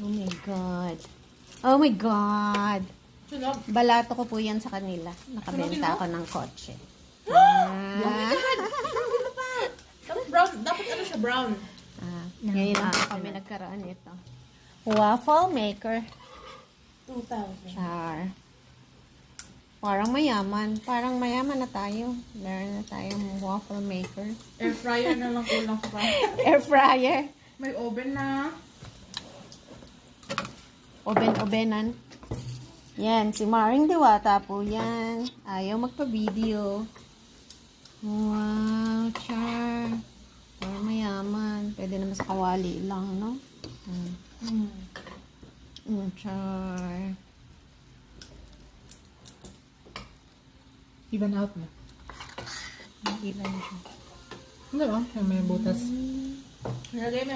Oh my God. Oh my God. Sunog. Balato ko po yan sa kanila. Sunugin Nakabenta mo? ako ng kotse. Oh my God! Sunugin mo pa! Dapat brown. Dapat ano siya, brown. Ngayon lang po kami nagkaroon nito. Waffle maker. 2,000. Char. Parang mayaman na tayo. Meron na tayong waffle maker. Air fryer na lang kulang pa. Air fryer. May oven na. Oven-ovenan. Yan, si Maring Diwata po yan. Ayaw magpa-video. Wow, char. Parang mayaman. Pwede naman sa kawali lang, no? Char. Even out na. Ilan siya. Hindi ba? May butas. Nilagay mo